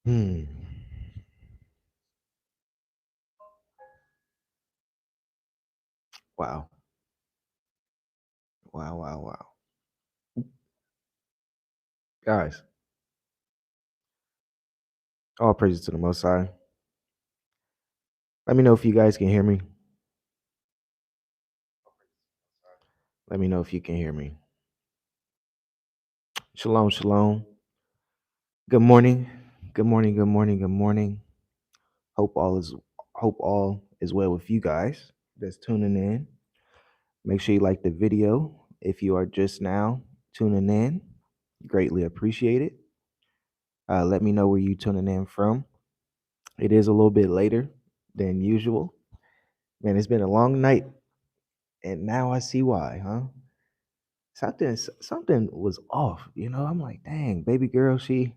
Hmm. Wow. Wow. Wow. Wow. Guys, all praises to the Most High. Let me know if you guys can hear me. Let me know if you can hear me. Shalom. Shalom. Good morning. Good morning. Good morning. Good morning. Hope all is hope all is well with you guys that's tuning in. Make sure you like the video. If you are just now tuning in, greatly appreciate it. Let me know where you tuning in from. It is a little bit later than usual. Man, it's been a long night, and now I see why, huh? Something was off, I'm like, dang, baby girl, she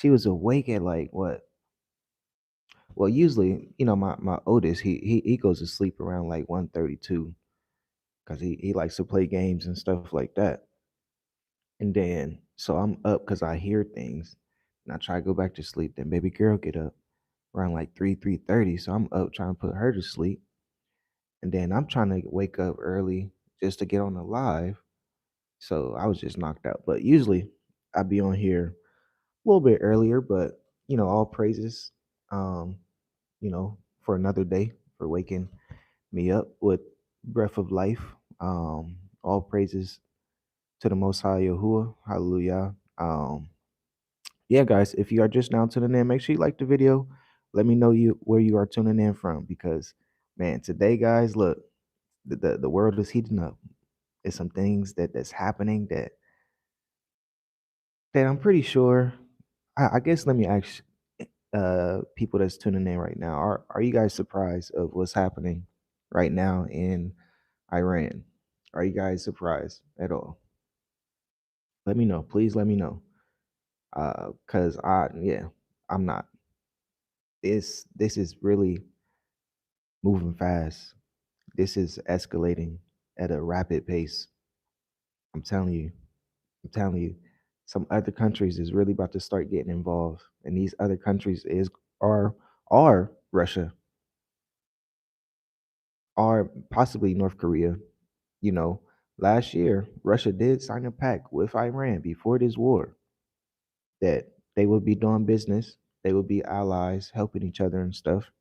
was awake at like what? Well, usually, my oldest, he goes to sleep around like 1:32 because he likes to play games and stuff like that. And then so I'm up because I hear things, and I try to go back to sleep. Then baby girl get up around like 3:30, so I'm up trying to put her to sleep. And then I'm trying to wake up early just to get on the live. So I was just knocked out. But usually I'd be on here a little bit earlier, but all praises, um, for another day for waking me up with breath of life. All praises to the Most High Yahuwah. Hallelujah. Yeah, guys, if you are just now tuning in, make sure you like the video. Let me know you where you are tuning in from because, man, today, guys, look, the world is heating up. There's some things that's happening that I'm pretty sure. I guess let me ask people that's tuning in right now. Are you guys surprised of what's happening right now in Iran? Are you guys surprised at all? Let me know. Please let me know. Cause I'm not. This is really moving fast. This is escalating at a rapid pace. I'm telling you. I'm telling you. Some other countries is really about to start getting involved. And these other countries are are Russia, are possibly North Korea. You know, last year Russia did sign a pact with Iran before this war that they would be doing business, they would be allies, helping each other and stuff.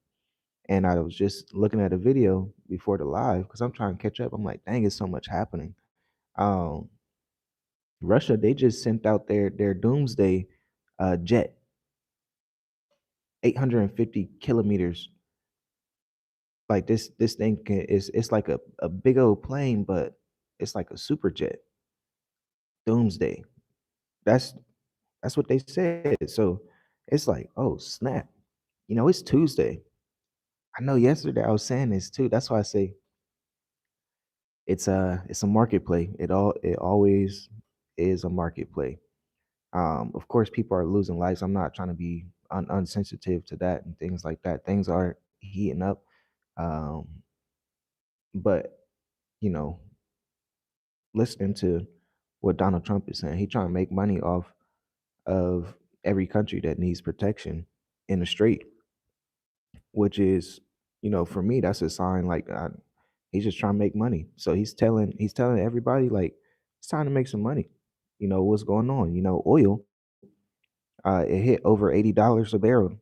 And I was just looking at a video before the live because I'm trying to catch up. I'm like, dang, it's so much happening. Um, Russia, they just sent out their doomsday jet, 850 kilometers. Like this thing is it's like a big old plane, but it's like a super jet. Doomsday. That's that's what they said. So it's like, oh snap. It's Tuesday. I know yesterday I was saying this too. That's why I say it's a market play. It always is a market play. Of course, people are losing lives. I'm not trying to be unsensitive to that and things like that. Things are heating up, um, but you know, listening to what Donald Trump is saying, he trying to make money off of every country that needs protection in the strait, which is, for me, that's a sign like he's just trying to make money. So he's telling everybody like it's time to make some money. What's going on? Oil, it hit over $80 a barrel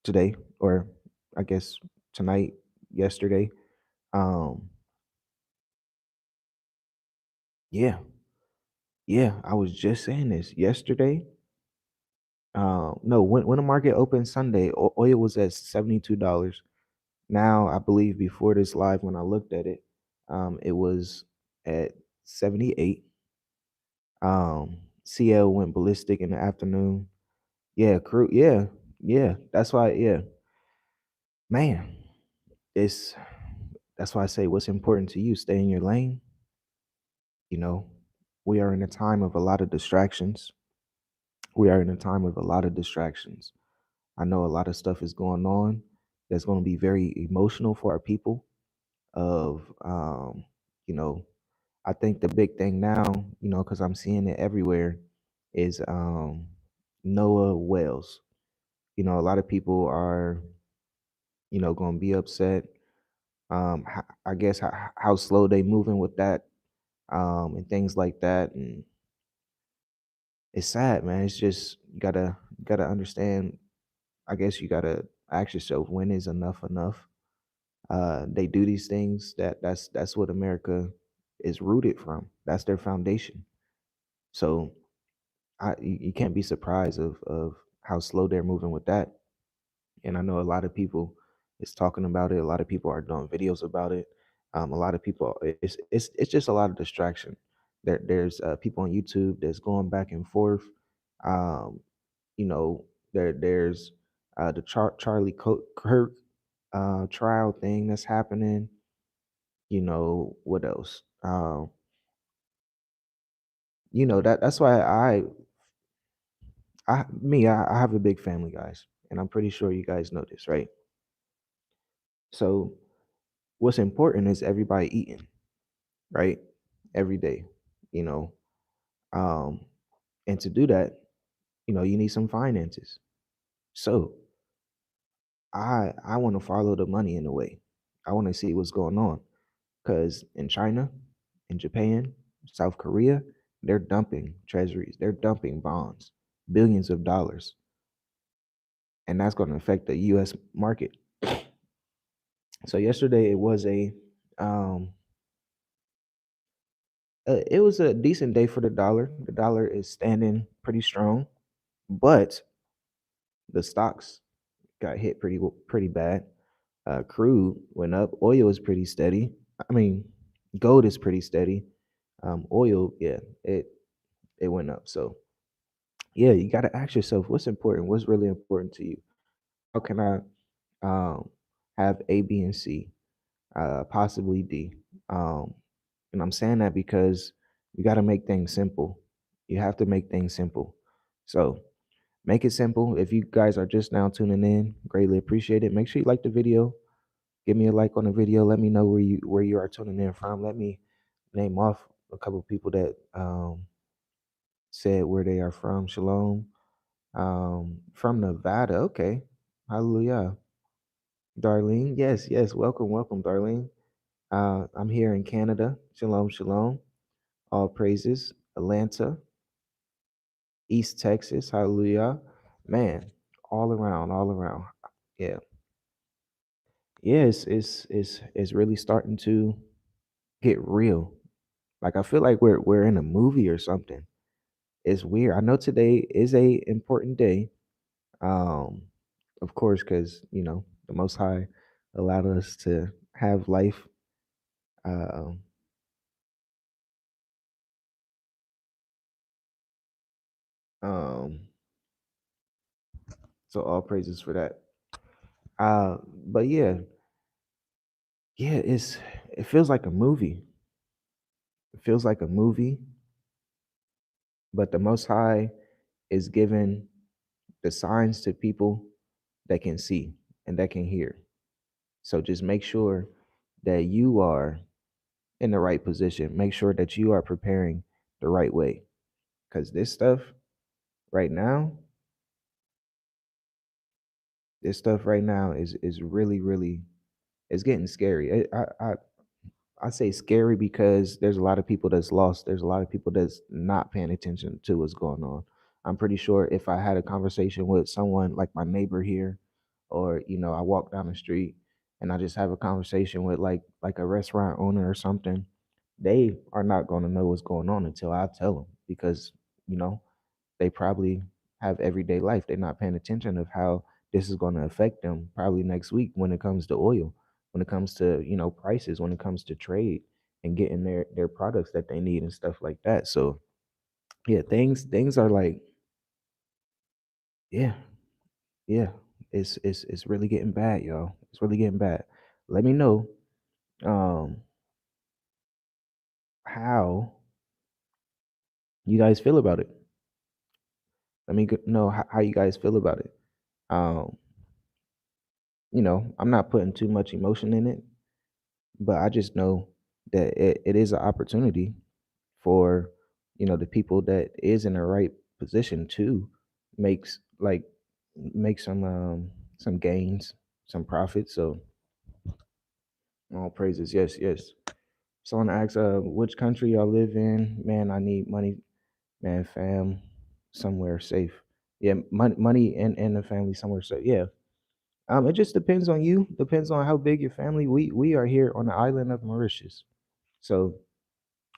today, or I guess tonight, yesterday. Um, yeah, yeah, I was just saying this yesterday. No, when the market opened Sunday, oil was at $72. Now, I believe before this live, when I looked at it, it was at 78. CL went ballistic in the afternoon. Yeah, crude. Yeah, yeah. That's why. Yeah, man. It's that's why I say what's important to you. Stay in your lane. You know, we are in a time of a lot of distractions. We are in a time of a lot of distractions. I know a lot of stuff is going on that's going to be very emotional for our people. Of you know, I think the big thing now, because I'm seeing it everywhere, is Noah Wells. A lot of people are, going to be upset. I guess how slow they moving with that, and things like that. And it's sad, man. It's just you gotta understand. I guess you gotta ask yourself, when is enough enough? They do these things, that's what America is rooted from. That's their foundation. So you can't be surprised of how slow they're moving with that. And I know a lot of people is talking about it. A lot of people are doing videos about it. A lot of people, it's just a lot of distraction. There's people on YouTube that's going back and forth. Um, you know, there's the Kirk trial thing that's happening. What else? That's why I have a big family, guys, and I'm pretty sure you guys know this, right? So what's important is everybody eating, right? Every day, you know. Um, and to do that, you need some finances. So I want to follow the money in a way. I want to see what's going on. Because in China, in Japan, South Korea, they're dumping treasuries, they're dumping bonds, billions of dollars. And that's going to affect the US market. So yesterday um it was a decent day for the dollar. The dollar is standing pretty strong, but the stocks got hit pretty bad. Crude went up. Oil is pretty steady. I mean, gold is pretty steady. Oil, yeah, it went up. So yeah, you got to ask yourself, what's important. What's really important to you? How can I um, have A, B, and C, possibly D? Um, and I'm saying that because you got to make things simple. You have to make things simple. So make it simple. If you guys are just now tuning in, greatly appreciate it. Make sure you like the video. Give me a like on the video. Let me know where you are tuning in from. Let me name off a couple of people that said where they are from. Shalom. From Nevada. Okay. Hallelujah. Darlene. Yes, yes. Welcome, welcome, Darlene. I'm here in Canada. Shalom, shalom. All praises. Atlanta, East Texas. Hallelujah. Man, all around, all around. Yeah. Yeah, it's really starting to get real. Like I feel like we're in a movie or something. It's weird. I know today is a important day. Um, of course, because the Most High allowed us to have life. Um, um, so all praises for that. But yeah, yeah, it feels like a movie. It feels like a movie, but the Most High is giving the signs to people that can see and that can hear. So just make sure that you are in the right position. Make sure that you are preparing the right way. Because right now, this stuff right now is really, really, it's getting scary. I say scary because there's a lot of people that's lost. There's a lot of people that's not paying attention to what's going on. I'm pretty sure if I had a conversation with someone like my neighbor here, or I walk down the street and I just have a conversation with like a restaurant owner or something, they are not going to know what's going on until I tell them, because you know they probably have everyday life. They're not paying attention of how this is going to affect them probably next week when it comes to oil, when it comes to prices, when it comes to trade and getting their products that they need and stuff like that. So yeah, things are like, yeah, yeah, it's really getting bad, y'all. It's really getting bad. Let me know um how you guys feel about it. Let me know how you guys feel about it. um I'm not putting too much emotion in it, but I just know that it is an opportunity for the people that is in the right position to makes like make some gains, some profits. So all praises. Yes, yes. So I want to ask, which country y'all live in? Man, I need money. Man, fam, somewhere safe. Yeah, money and the family somewhere safe. Yeah. It just depends on you. Depends on how big your family. We are here on the island of Mauritius. So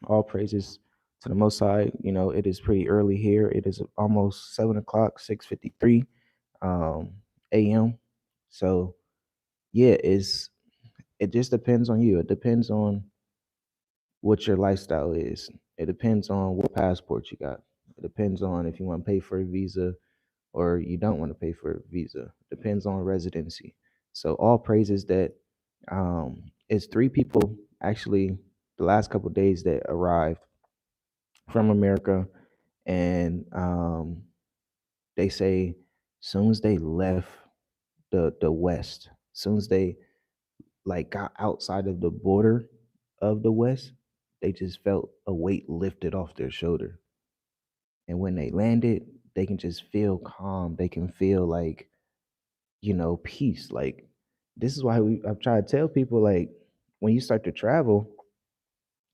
all praises to the Most High. You know, it is pretty early here. It is almost 7 o'clock, 6:53 um, a.m. So yeah, it just depends on you. It depends on what your lifestyle is. It depends on what passport you got. It depends on if you want to pay for a visa or you don't want to pay for a visa. Depends on residency. So all praises that it's three people actually the last couple of days that arrived from America, and they say soon as they left the West, soon as they like got outside of the border of the West, they just felt a weight lifted off their shoulder. And when they landed, they can just feel calm. They can feel like, peace. Like this is why I've tried to tell people like when you start to travel,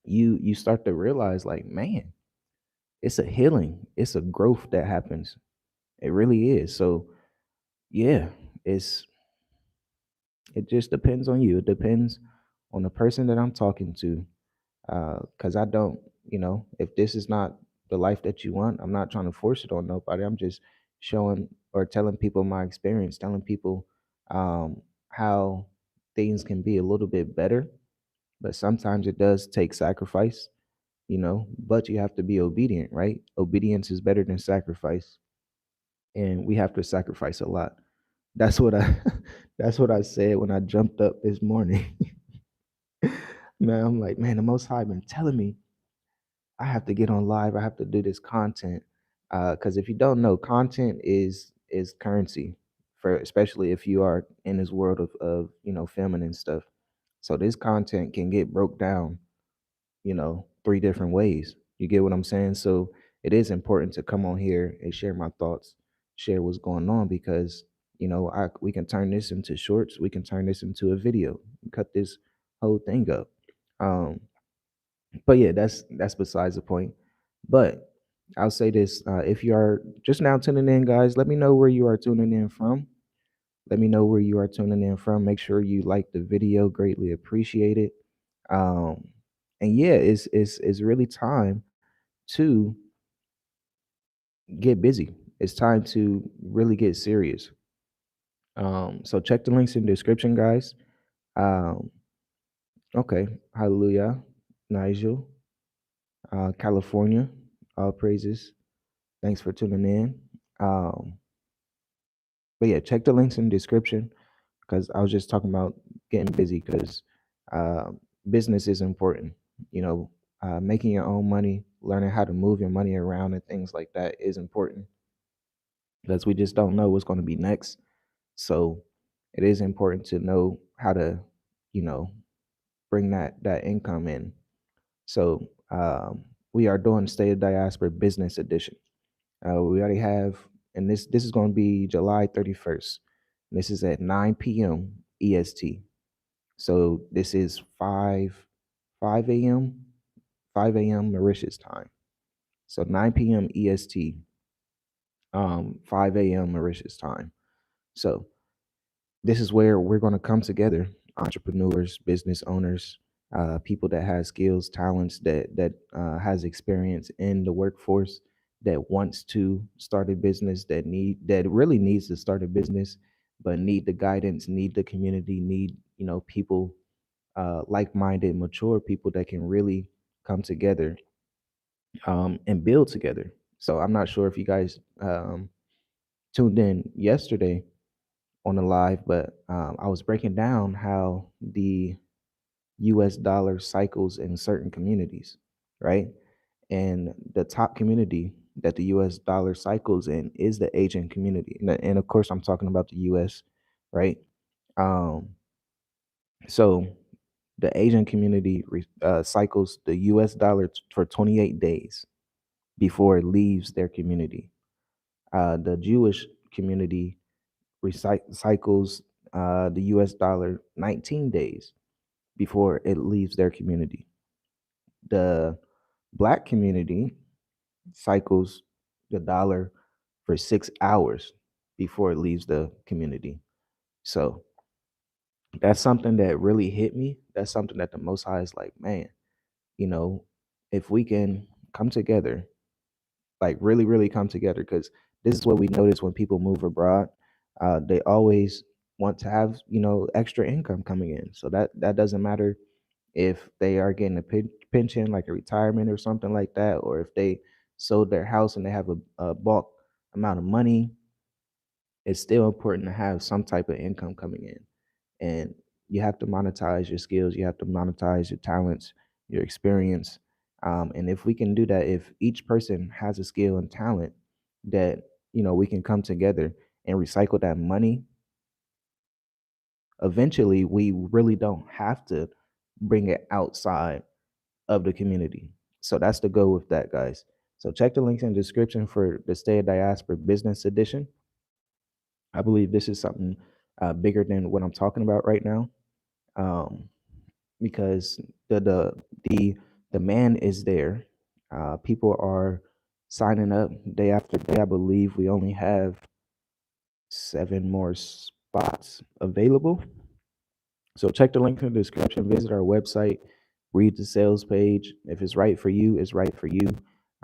you start to realize like, man, it's a healing, it's a growth that happens. It really is. So yeah, it's it just depends on you. It depends on the person that I'm talking to. Because I don't, if this is not the life that you want, I'm not trying to force it on nobody. I'm just showing or telling people my experience, telling people how things can be a little bit better. But sometimes it does take sacrifice, but you have to be obedient, right? Obedience is better than sacrifice. And we have to sacrifice a lot. That's what I that's what I said when I jumped up this morning. Man, I'm like, man, the most high been telling me I have to get on live. I have to do this content. Because if you don't know, content is currency for especially if you are in this world of filming and stuff. So this content can get broke down, three different ways. You get what I'm saying? So it is important to come on here and share my thoughts, share what's going on because we can turn this into shorts, we can turn this into a video, cut this whole thing up. Um, but yeah, that's besides the point. But I'll say this: if you are just now tuning in, guys, let me know where you are tuning in from. Let me know where you are tuning in from. Make sure you like the video. Greatly appreciate it. Um, and yeah, it's really time to get busy. It's time to really get serious. So check the links in the description, guys. Um, okay, hallelujah, Nigel, California, all praises. Thanks for tuning in. Um, but yeah, check the links in the description because I was just talking about getting busy because uh, business is important. You know, making your own money, learning how to move your money around and things like that is important because we just don't know what's going to be next. So it is important to know how to, you know, bring that income in. So we are doing State of Diaspora Business Edition. We already have, and this is going to be July 31st. And this is at 9 p.m. EST. So this is 5 a.m. 5 a.m. Mauritius time. So 9 p.m. EST, 5 a.m. Mauritius time. So this is where we're going to come together, entrepreneurs, business owners, people that has skills, talents, that has experience in the workforce, that wants to start a business, that really needs to start a business, but need the guidance, need the community, need people, like-minded, mature people that can really come together and build together. So I'm not sure if you guys tuned in yesterday on the live, but I was breaking down how the US dollar cycles in certain communities, right? And the top community that the US dollar cycles in is the Asian community. And of course, I'm talking about the US, right? Um, so the Asian community cycles the US dollar for 28 days before it leaves their community. The Jewish community cycles the US dollar 19 days before it leaves their community. The black community cycles the dollar for 6 hours before it leaves the community. So that's something that really hit me. That's something that the Most High is like, man, you know, if we can come together, like really, really come together, because this is what we notice when people move abroad. They always want to have, extra income coming in. So that doesn't matter if they are getting a pension, like a retirement or something like that, or if they sold their house and they have a bulk amount of money. It's still important to have some type of income coming in, and you have to monetize your skills, you have to monetize your talents, your experience. And if we can do that, if each person has a skill and talent that we can come together and recycle that money, eventually we really don't have to bring it outside of the community. So that's the goal with that, guys. So check the links in the description for the Stay at Diaspora Business Edition. I believe this is something bigger than what I'm talking about right now. Um, because the demand is there. People are signing up day after day. I believe we only have 7 more spots available. So check the link in the description. Visit our website. Read the sales page. If it's right for you, it's right for you.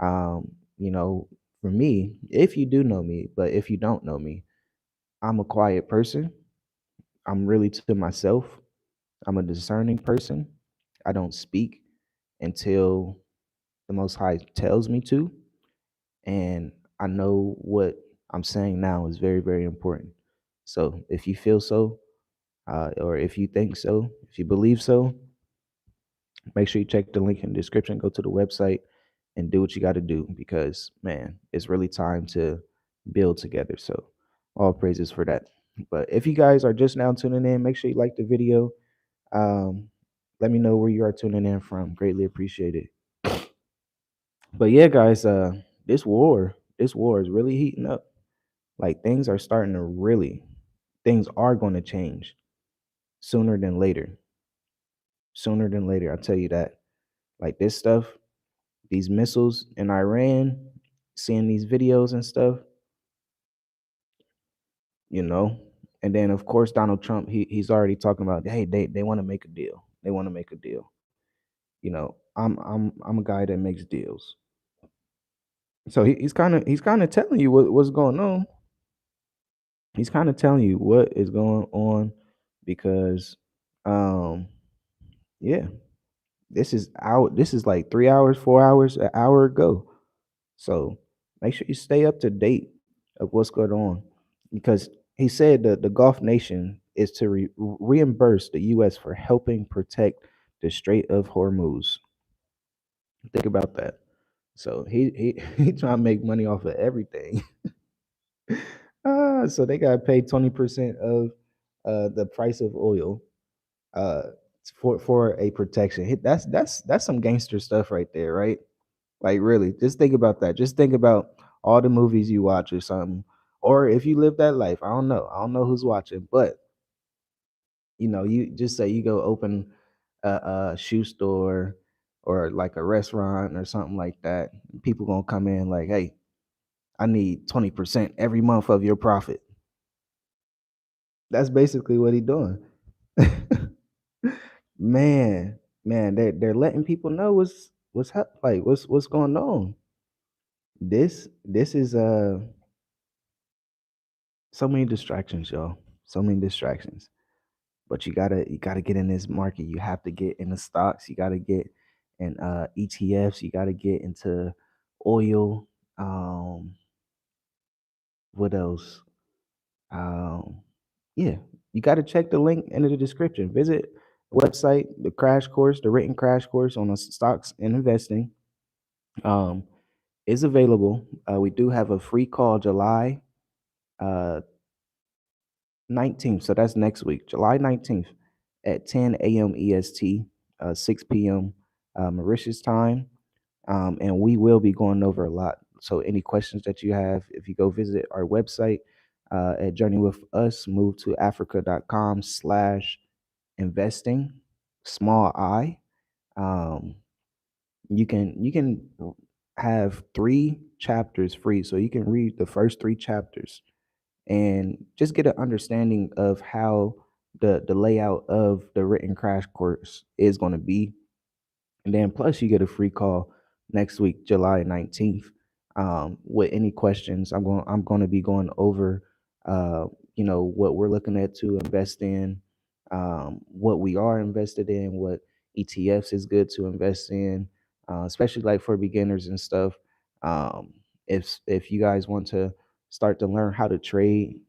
Um, you know, for me, if you do know me, but if you don't know me, I'm a quiet person. I'm really to myself. I'm a discerning person. I don't speak until the Most High tells me to. And I know what I'm saying now is very, very important. So if you feel so, or if you think so, if you believe so, make sure you check the link in the description, go to the website, and do what you got to do, because, man, it's really time to build together. So all praises for that. But if you guys are just now tuning in, make sure you like the video. Um, Let me know where you are tuning in from. Greatly appreciate it. But yeah, guys, this war is really heating up. Like things are going to change sooner than later. Sooner than later, I'll tell you that. Like this stuff, these missiles in Iran, seeing these videos and stuff, you know. And then of course Donald Trump, he's already talking about, hey, they want to make a deal. They want to make a deal. I'm a guy that makes deals. So he's kind of telling you what's going on. He's kind of telling you what is going on, because um yeah, this is like 3 hours, 4 hours, an hour ago. So make sure you stay up to date of what's going on, because he said that the Gulf nation is to reimburse the US for helping protect the Strait of Hormuz. Think about that. So he trying to make money off of everything. So they got to pay 20% of the price of oil uh, for a protection. That's some gangster stuff right there, right? Like really, just think about that. Just think about all the movies you watch or something, or if you live that life. I don't know. I don't know who's watching, but you just say you go open a shoe store or like a restaurant or something like that. People gonna come in like, hey, I need 20% every month of your profit. That's basically what he doing. man, man, they're letting people know what's going on. This is so many distractions, y'all. So many distractions. But you gotta get in this market. You have to get in the stocks. You gotta get in ETFs. You gotta get into oil. Um, what else? Um, yeah, you got to check the link in the description. Visit the website, the crash course, the written crash course on the stocks and investing um, is available. We do have a free call July uh, 19th. So that's next week, July 19th at 10 a.m. EST, 6 p.m. Mauritius time. And we will be going over a lot. So any questions that you have, if you go visit our website, at Journey with Us, move to africa.com/investing, small I. Um, you can have 3 chapters free, so you can read the first 3 chapters and just get an understanding of how the layout of the written crash course is going to be. And then plus you get a free call next week, July 19th. With any questions, I'm going to be going over what we're looking at to invest in, what we are invested in, what ETFs is good to invest in, especially like for beginners and stuff. Um, if you guys want to start to learn how to trade,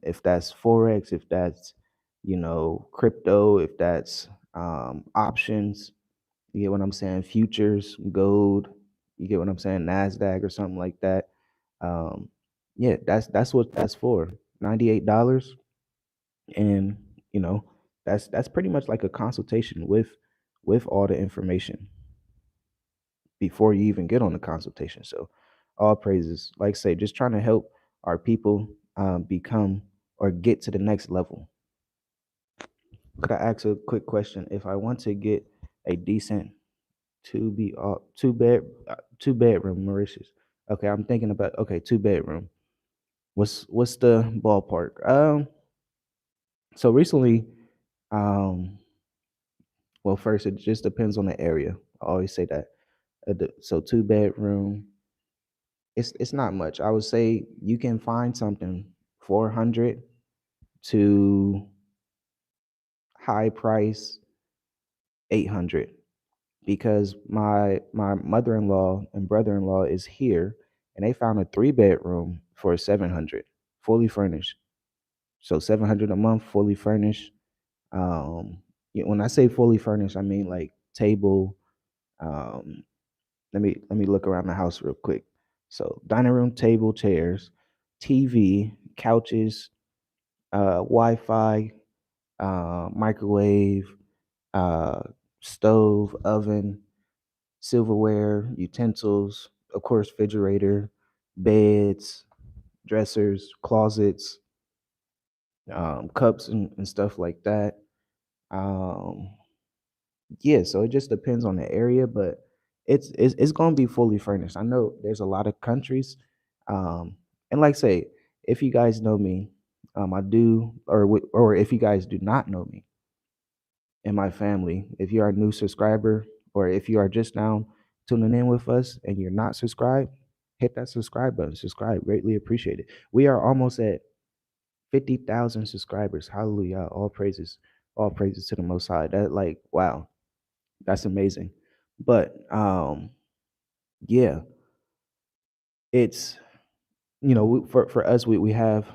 if that's forex, if that's crypto, if that's options, you get what I'm saying? Futures, gold. You get what I'm saying? Nasdaq or something like that. Um, yeah, that's what that's for. $98, and you know that's pretty much like a consultation with all the information before you even get on the consultation. So, all praises. Like I say, just trying to help our people become or get to the next level. Could I ask a quick question? If I want to get a decent two bedroom, Mauritius. Okay, I'm thinking about, okay, 2 bedroom. What's the ballpark? So recently, um, well, first it just depends on the area. I always say that. So 2 bedroom, it's not much. I would say you can find something 400 to high price 800, because my mother-in-law and brother-in-law is here, and they found a 3 bedroom for 700, fully furnished. So 700 a month, fully furnished. When I say fully furnished, I mean like table. Um, let me look around the house real quick. So dining room, table, chairs, TV, couches, Wi-Fi, microwave, uh, stove, oven, silverware, utensils, of course, refrigerator, beds, dressers, closets, cups, and stuff like that. Um, yeah, so it just depends on the area, but it's going to be fully furnished. I know there's a lot of countries, um, and like I say, if you guys know me, I do, or if you guys do not know me and my family, if you are a new subscriber, or if you are just now tuning in with us and you're not subscribed, hit that subscribe button. Subscribe, greatly appreciate it. We are almost at 50,000 subscribers. Hallelujah! all praises to the Most High. That, like, wow, that's amazing. But yeah, it's for us, we have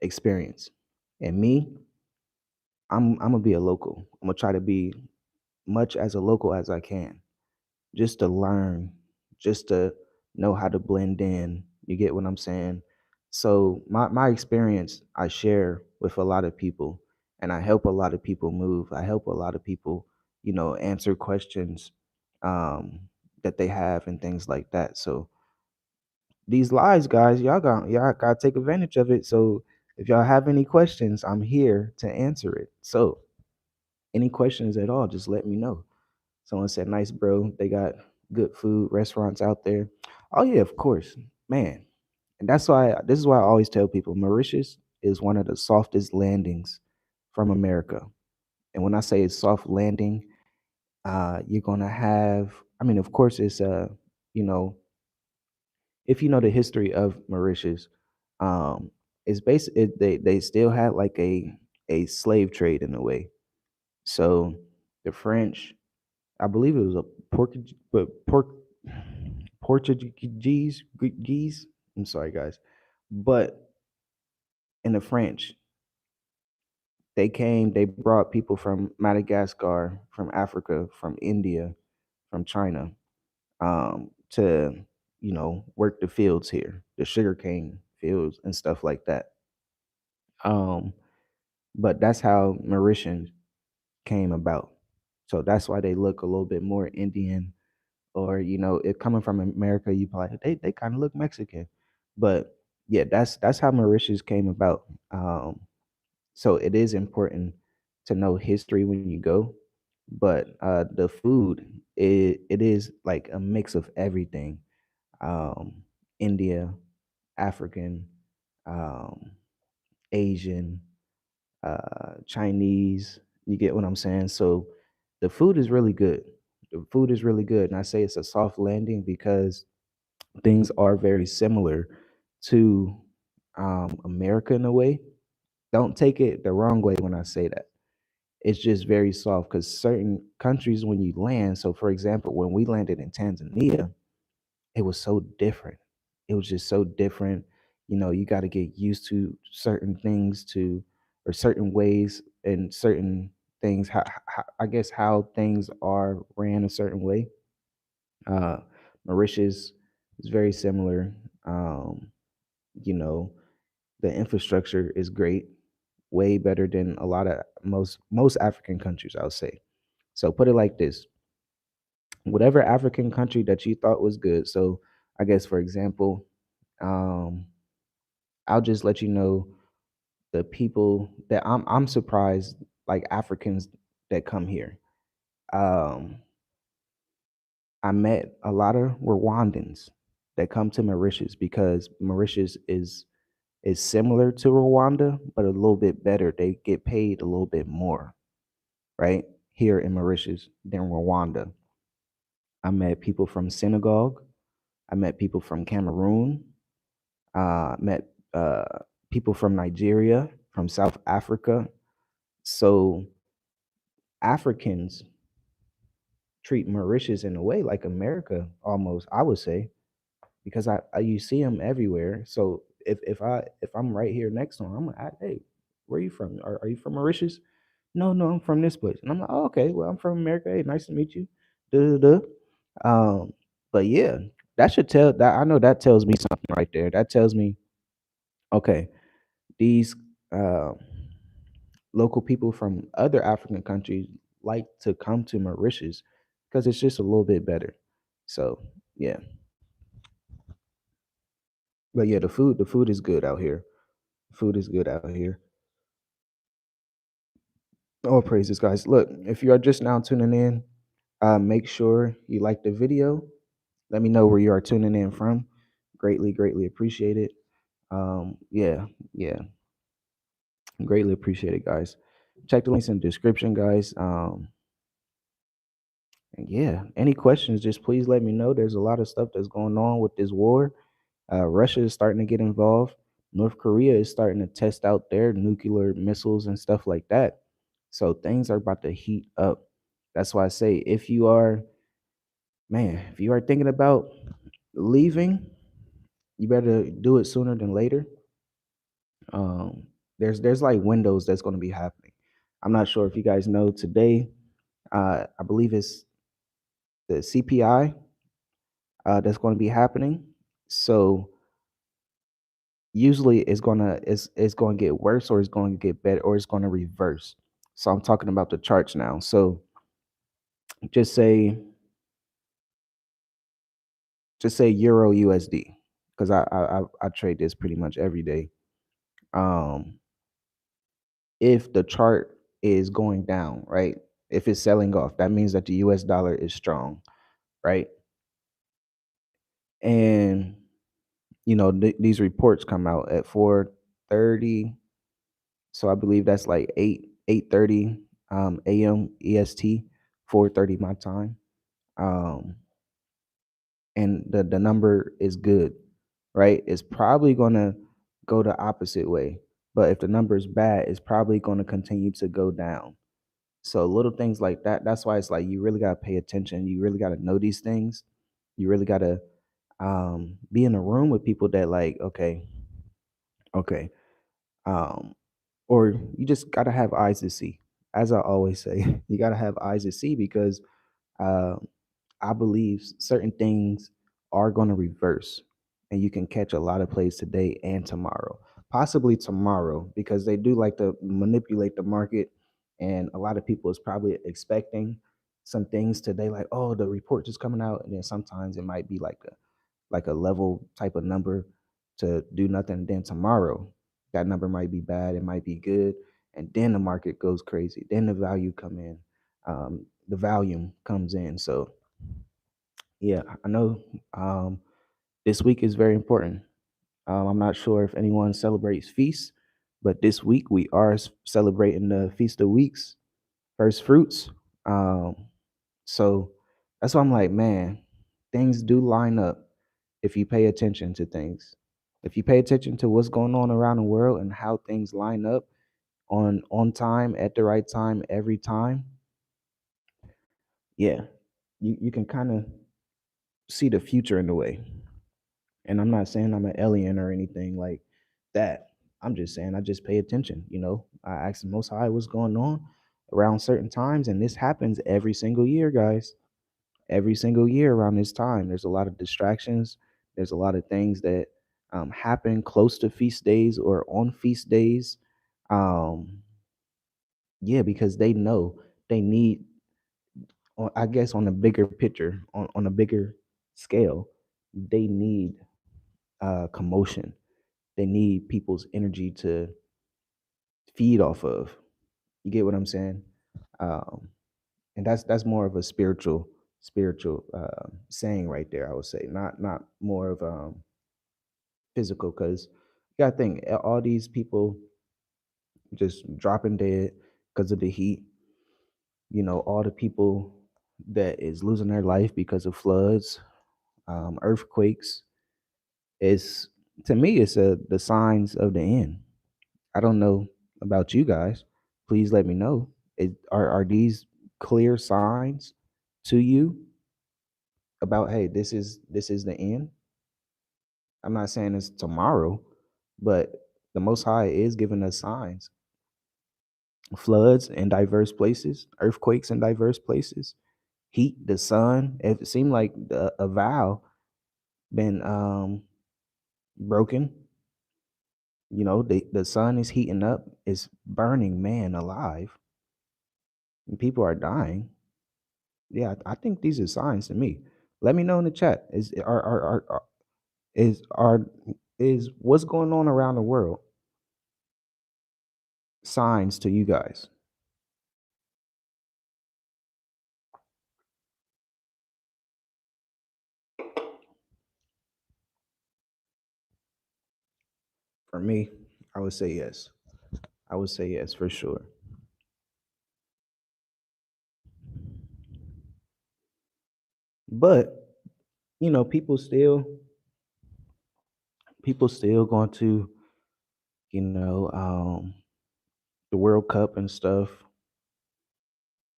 experience, and me, I'm gonna be a local. I'm gonna try to be much as a local as I can, just to learn, just to know how to blend in. You get what I'm saying? So my experience I share with a lot of people, and I help a lot of people move. I help a lot of people, answer questions um, that they have and things like that. So these lives, guys, y'all gotta take advantage of it. So if y'all have any questions, I'm here to answer it. So any questions at all, just let me know. Someone said, "Nice, bro. They got good food, restaurants out there." Oh yeah, of course, man. And this is why I always tell people Mauritius is one of the softest landings from America. And when I say it's soft landing, you're gonna have. I mean, of course, it's you know, if you know the history of Mauritius, um, it's basically they still had like a slave trade in a way. So the French, I believe it was a Portuguese. I'm sorry, guys, but in the French, they came. They brought people from Madagascar, from Africa, from India, from China, to work the fields here, the sugarcane fields and stuff like that. Um, but that's how Mauritians came about. So that's why they look a little bit more Indian, or it coming from America, you probably they kind of look Mexican, but yeah, that's how Mauritius came about. Um, so it is important to know history when you go, but the food, it is like a mix of everything. Um, India, African, um, Asian, Chinese. You get what I'm saying? So the food is really good. The food is really good, and I say it's a soft landing because things are very similar to America in a way. Don't take it the wrong way when I say that. It's just very soft because certain countries, when you land, so for example, when we landed in Tanzania, it was so different. It was just so different. You know, you got to get used to certain things to, or certain ways and certain things. I guess how things are ran a certain way. Uh, Mauritius is very similar. Um, you know, the infrastructure is great, way better than a lot of most African countries, I would say. So put it like this: whatever African country that you thought was good. So I guess for example, um, I'll just let you know the people that I'm surprised, like Africans that come here. Um, I met a lot of Rwandans that come to Mauritius because Mauritius is similar to Rwanda, but a little bit better. They get paid a little bit more, right? Here in Mauritius than Rwanda. I met people from Senegal. I met people from Cameroon. Met people from Nigeria, from South Africa. So Africans treat Mauritius in a way like America almost, I would say, because I you see them everywhere. So if I'm right here next to them, I'm like, hey, where are you from? Are you from Mauritius? No, no, I'm from this place. And I'm like, oh, okay, well, I'm from America. Hey, nice to meet you. Duh, duh, duh. But yeah, that should tell that I know that tells me something right there. That tells me, okay, these uh, local people from other African countries like to come to Mauritius because it's just a little bit better. So yeah, but yeah, the food is good out here. Food is good out here. All praises, guys. Look, if you are just now tuning in, make sure you like the video. Let me know where you are tuning in from. Greatly, greatly appreciate it. Yeah, yeah, greatly appreciate it, guys. Check the links in the description, guys. And yeah, any questions, just please let me know. There's a lot of stuff that's going on with this war. Russia is starting to get involved. North Korea is starting to test out their nuclear missiles and stuff like that. So things are about to heat up. That's why I say if you are, man, if you are thinking about leaving, you better do it sooner than later. Um, there's like windows that's going to be happening. I'm not sure if you guys know today. I believe it's the CPI that's going to be happening. So usually it's going to get worse or it's going to get better or it's going to reverse. So I'm talking about the charts now. So just say just say Euro USD because I trade this pretty much every day. Um, if the chart is going down, right? If it's selling off, that means that the US dollar is strong, right? And these reports come out at 4:30. So I believe that's like 8:30 AM EST, 4:30 my time. Um and the number is good, right? It's probably going to go the opposite way. But if the number is bad, it's probably going to continue to go down. So little things like that, that's why it's like you really got to pay attention. You really got to know these things. You really got to be in a room with people that like, okay, um, or you just got to have eyes to see. As I always say, you got to have eyes to see because uh, I believe certain things are going to reverse, and you can catch a lot of plays today and tomorrow, possibly tomorrow, because they do like to manipulate the market, and a lot of people is probably expecting some things today, like oh the report is coming out, and then sometimes it might be like a level type of number. to do nothing. Then tomorrow, that number might be bad, it might be good, and then the market goes crazy. Then the volume comes in. So yeah, I know this week is very important. I'm not sure if anyone celebrates feasts, but this week we are celebrating the Feast of Weeks, first fruits. Um, so that's why I'm like, man, things do line up if you pay attention to things. If you pay attention to what's going on around the world and how things line up on time at the right time every time, yeah, you can kind of see the future in a way. And I'm not saying I'm an alien or anything like that. I'm just saying I just pay attention. I ask the Most High what's going on around certain times, and this happens every single year, guys. Every single year around this time, there's a lot of distractions. There's a lot of things that happen close to feast days or on feast days. Um, yeah, because they know they need, I guess, on a bigger picture, on a bigger scale, they need commotion. They need people's energy to feed off of. You get what I'm saying? Um, and that's more of a spiritual saying right there. I would say not more of physical, because you gotta think all these people just dropping dead because of the heat. All the people that is losing their life because of floods, earthquakes. It's To me, it's the signs of the end. I don't know about you guys. Please let me know. Are these clear signs to you about, hey, this is the end? I'm not saying it's tomorrow, but the Most High is giving us signs. Floods in diverse places, earthquakes in diverse places, heat, the sun. It seemed like a vow been broken. The sun is heating up, it's burning man alive, and people are dying. Yeah, I think these are signs to me. Let me know in the chat. Are is what's going on around the world signs to you guys? For me, I would say yes. I would say yes for sure. But people still going to you know the World Cup and stuff.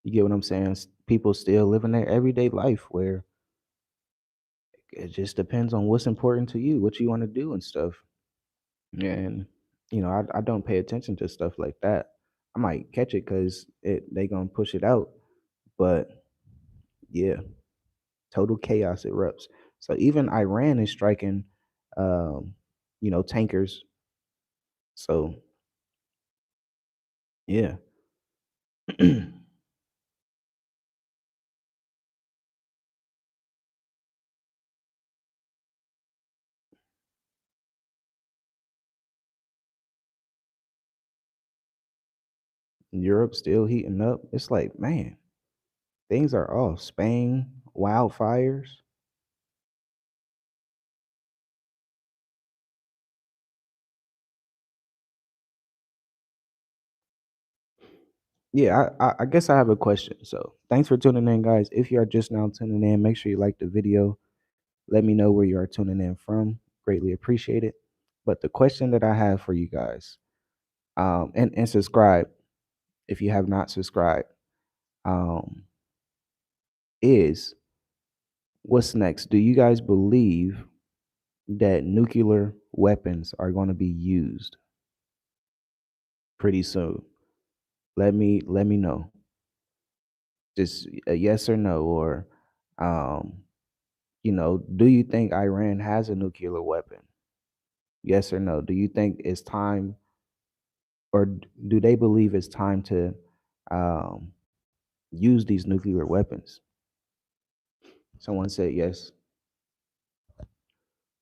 You get what I'm saying? People still living their everyday life where it just depends on what's important to you, what you want to do and stuff. And I don't pay attention to stuff like that. I might catch it because they gonna push it out, but yeah, total chaos erupts. So even Iran is striking, um, tankers. So yeah, Europe still heating up. It's like, man, things are off. Spain, wildfires. Yeah, I guess I have a question. So thanks for tuning in, guys. If you are just now tuning in, make sure you like the video. Let me know where you are tuning in from. Greatly appreciate it. But the question that I have for you guys, and subscribe if you have not subscribed, um, is what's next? Do you guys believe that nuclear weapons are going to be used pretty soon? Let me know. Just a yes or no, or um, do you think Iran has a nuclear weapon? Yes or no? Do you think it's time, or do they believe it's time to um, use these nuclear weapons? Someone said yes.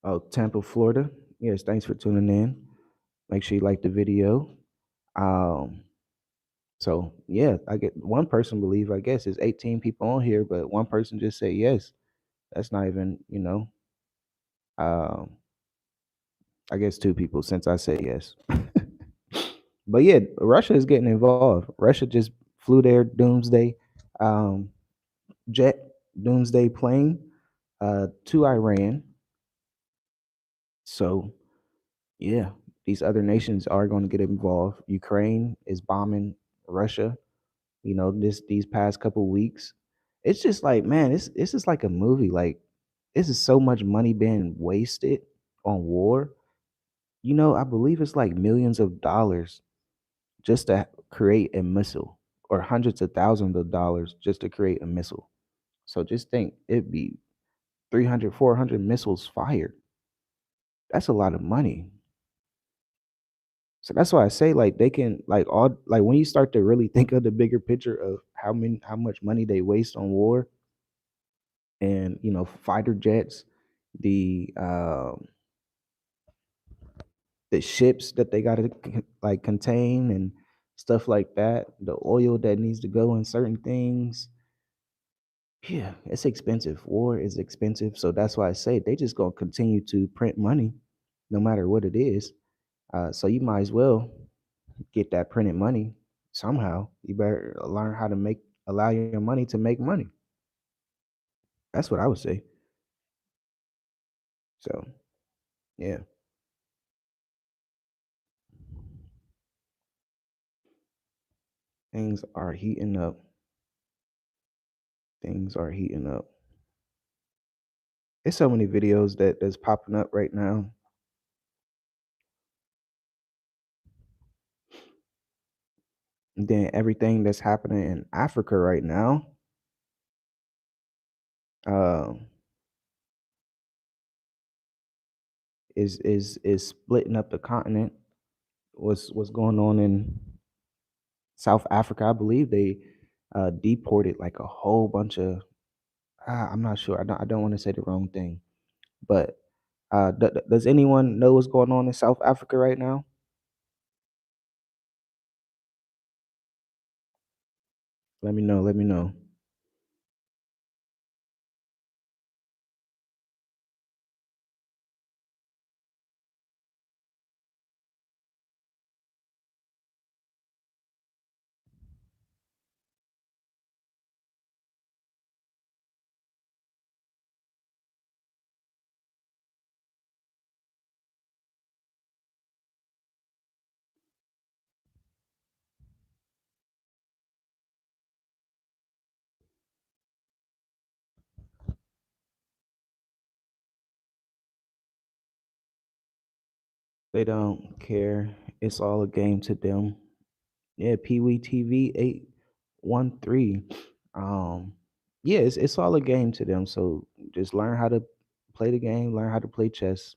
Oh, Tampa, Florida. yes, thanks for tuning in. Make sure you like the video. Um, so yeah, I get one person believe. I guess it's 18 people on here, but one person just say yes. That's not even, Um, I guess two people since I said yes. But yeah, Russia is getting involved. Russia just flew their doomsday um, jet, doomsday plane to Iran. So yeah, these other nations are going to get involved. Ukraine is bombing Russia. These past couple weeks, it's just like, man, it's just like a movie. Like, this is so much money being wasted on war. I believe it's like millions of dollars just to create a missile, or hundreds of thousands of dollars just to create a missile. So just think, it'd be 300, 400 missiles fired. That's a lot of money. So that's why I say, like, they can, like, all, like, when you start to really think of the bigger picture of how much money they waste on war, and fighter jets, the the ships that they got to like contain and stuff like that, the oil that needs to go in certain things. Yeah, it's expensive. War is expensive. So that's why I say they just gonna continue to print money no matter what it is. So you might as well get that printed money somehow. You better learn how to allow your money to make money. That's what I would say. So yeah, things are heating up. Things are heating up. There's so many videos that's popping up right now. And then everything that's happening in Africa right now, um, is splitting up the continent. What's going on in South Africa? I believe they deported like a whole bunch of. I'm not sure. I don't want to say the wrong thing, but does anyone know what's going on in South Africa right now? Let me know. Let me know. They don't care. It's all a game to them. Yeah, Pee Wee TV 813. Um, yeah, it's all a game to them. So just learn how to play the game. Learn how to play chess.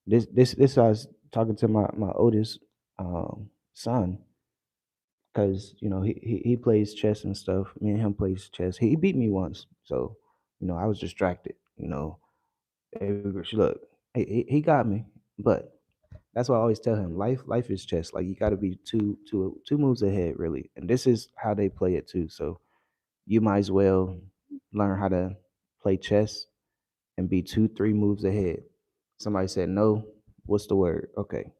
This I was talking to my oldest son, because he plays chess and stuff. Me and him plays chess. He beat me once, so I was distracted. Look, he got me, but that's why I always tell him, life is chess. Like, you got to be two moves ahead, really, and this is how they play it too. So you might as well learn how to play chess and be 2 3 moves ahead. Somebody said no. What's the word? Okay.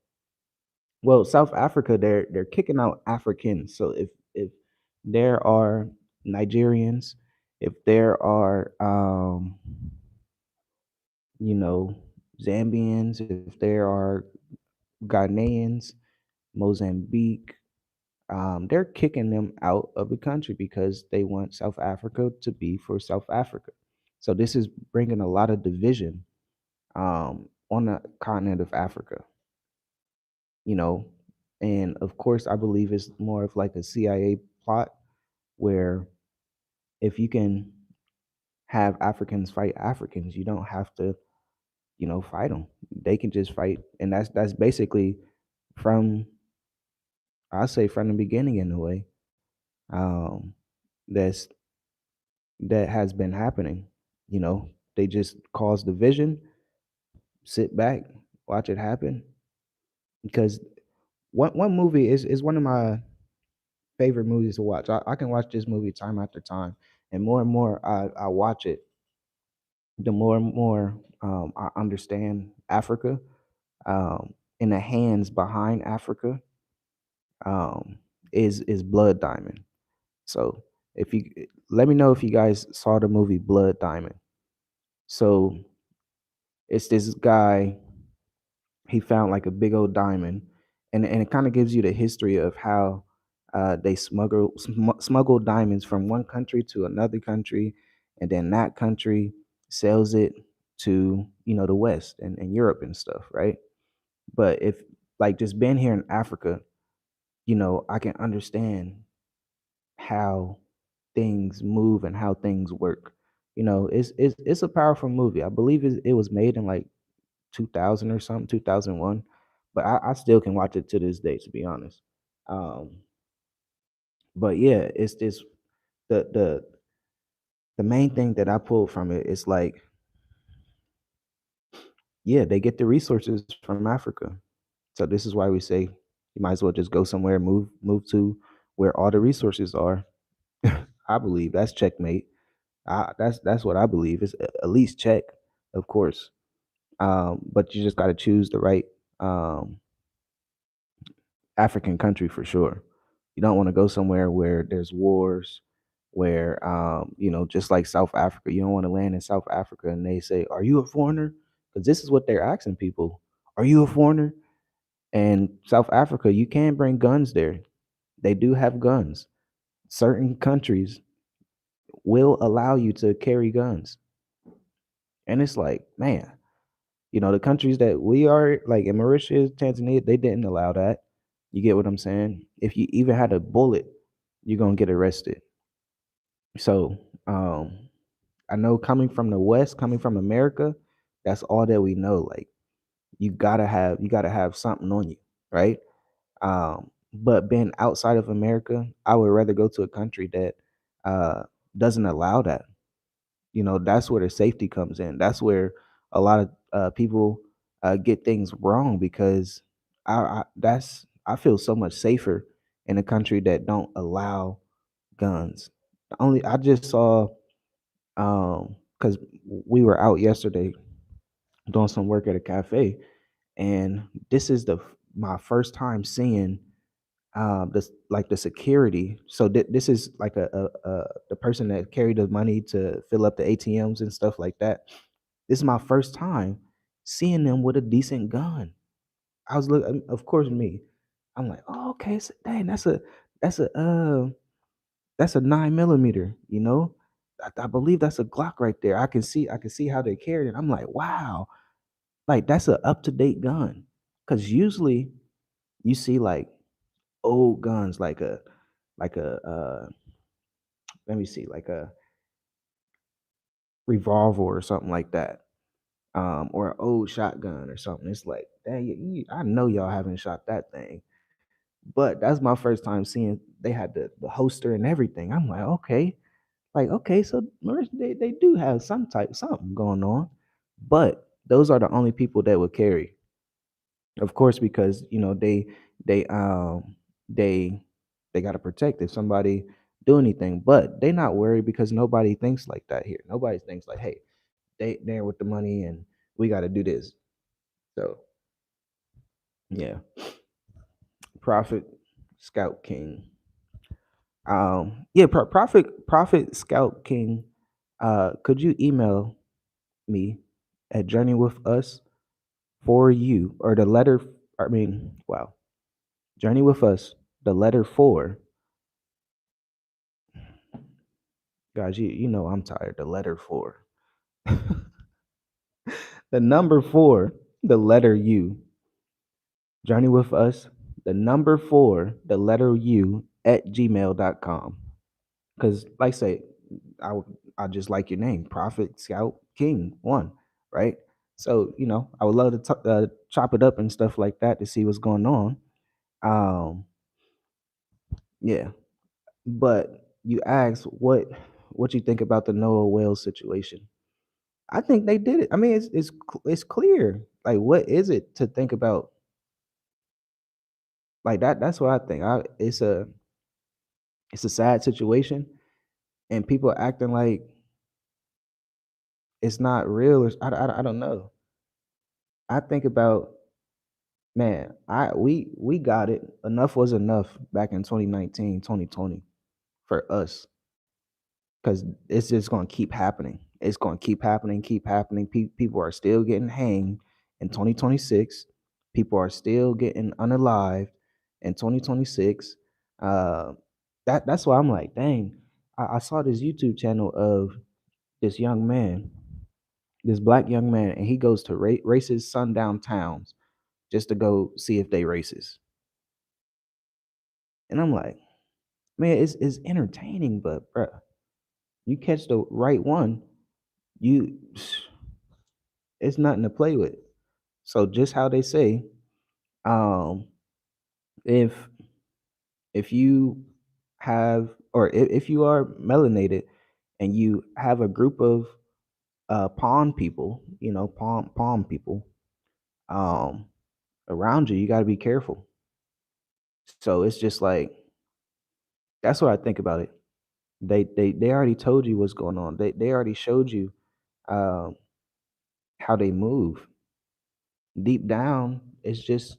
Well, South Africa, they're kicking out Africans. So if there are Nigerians, if there are you know Zambians, if there are Ghanaians, Mozambique, they're kicking them out of the country because they want South Africa to be for South Africa. So this is bringing a lot of division on the continent of Africa. you know. And of course, I believe it's more of like a CIA plot, where if you can have Africans fight Africans, you don't have to, fight them. They can just fight, and that's basically from, I say, from the beginning in a way. Um, that's that has been happening. They just cause division, sit back, watch it happen. Because one movie is one of my favorite movies to watch. I can watch this movie time after time, and more I watch it, the more and more I understand Africa, in the hands behind Africa, um, is Blood Diamond. So if you let me know if you guys saw the movie Blood Diamond. So it's this guy, he found like a big old diamond, and it kind of gives you the history of how they smuggle diamonds from one country to another country, and then that country sells it to, the West and Europe and stuff, right? But if, like, just being here in Africa, I can understand how things move and how things work. It's a powerful movie. I believe it was made in like 2000 or something, 2001, but I still can watch it to this day, to be honest. Um, but yeah, it's this the the the main thing that I pulled from it is like, yeah, they get the resources from Africa. So this is why we say you might as well just go somewhere, move to where all the resources are. I believe that's checkmate. That's what I believe. Is at least check, of course. But you just got to choose the right um, African country for sure. You don't want to go somewhere where there's wars, where just like South Africa, you don't want to land in South Africa and they say, "Are you a foreigner?" Because this is what they're asking people: "Are you a foreigner?" And South Africa, you can bring guns there. They do have guns. Certain countries will allow you to carry guns, and it's like, man, the countries that we are like in Mauritius, Tanzania, they didn't allow that. You get what I'm saying? If you even had a bullet, you're gonna get arrested. So I know coming from the West, coming from America, that's all that we know. Like you gotta have something on you, right? But being outside of America, I would rather go to a country that uh doesn't allow that. That's where the safety comes in. That's where a lot of people get things wrong because I feel so much safer in a country that don't allow guns. Only I just saw, because we were out yesterday doing some work at a cafe, and this is my first time seeing this, like, the security. So this is like the person that carried the money to fill up the ATMs and stuff like that. This is my first time seeing them with a decent gun. I was looking, of course, me. I'm like, oh, okay, so, dang, that's a uh that's a 9 millimeter. I believe that's a Glock right there. I can see how they carry it. I'm like, wow, like that's a up to date gun. Because usually you see like old guns, like a let me see, like a revolver or something like that, or an old shotgun or something. It's like, dang, I know y'all haven't shot that thing, but that's my first time seeing they had the holster and everything. I'm like, okay, so they do have something going on, but those are the only people that would carry, of course, because they they they got to protect if somebody do anything, but they not worried because nobody thinks like that here. Nobody thinks like, hey, they there with the money and we got to do this. So yeah, Prophet Scout King. Yeah, Prophet Scout King. Could you email me at Journey with Us for you, or the letter? I mean, wow, Journey with Us. The letter four, guys. You know I'm tired. The letter four. The number four. The letter U. Journey with Us. The number four. The letter U at gmail.com. Because, like I say, I just like your name, Prophet Scout King One, right? So I would love to chop it up and stuff like that to see what's going on. Um, yeah, but you asked what you think about the Noah Wales situation. I think they did it. I mean, it's clear. Like, what is it to think about like that? That's what I think. It's a sad situation, and people acting like it's not real. Or I don't know. I think about man. We got it. Enough was enough back in 2019, 2020 for us. Because it's just going to keep happening. It's going to keep happening, keep happening. People are still getting hanged in 2026. People are still getting unalived in 2026. Uh, that's why I'm like, dang. I saw this YouTube channel of this young man, this black young man, and he goes to racist sundown towns just to go see if they racist. And I'm like, man, it's entertaining, but bruh, you catch the right one, you it's nothing to play with. So just how they say, um, if if you have or if you are melanated and you have a group of pawn people, palm people, um, around you, you got to be careful. So it's just like that's what I think about it. They already told you what's going on. They already showed you um, how they move. Deep down, it's just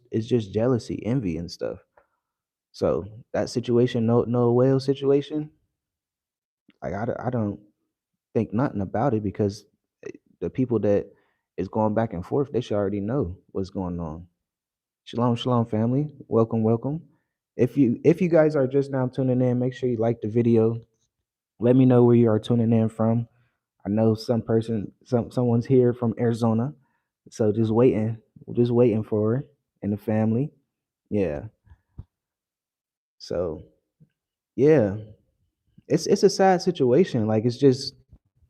jealousy, envy, and stuff. So that situation, no whale situation, like I don't think nothing about it because the people that is going back and forth, they should already know what's going on. Shalom, shalom, family. Welcome, welcome. If you guys are just now tuning in, make sure you like the video. Let me know where you are tuning in from. I know someone's here from Arizona, so just waiting for her and the family. Yeah. So yeah, it's a sad situation. Like it's just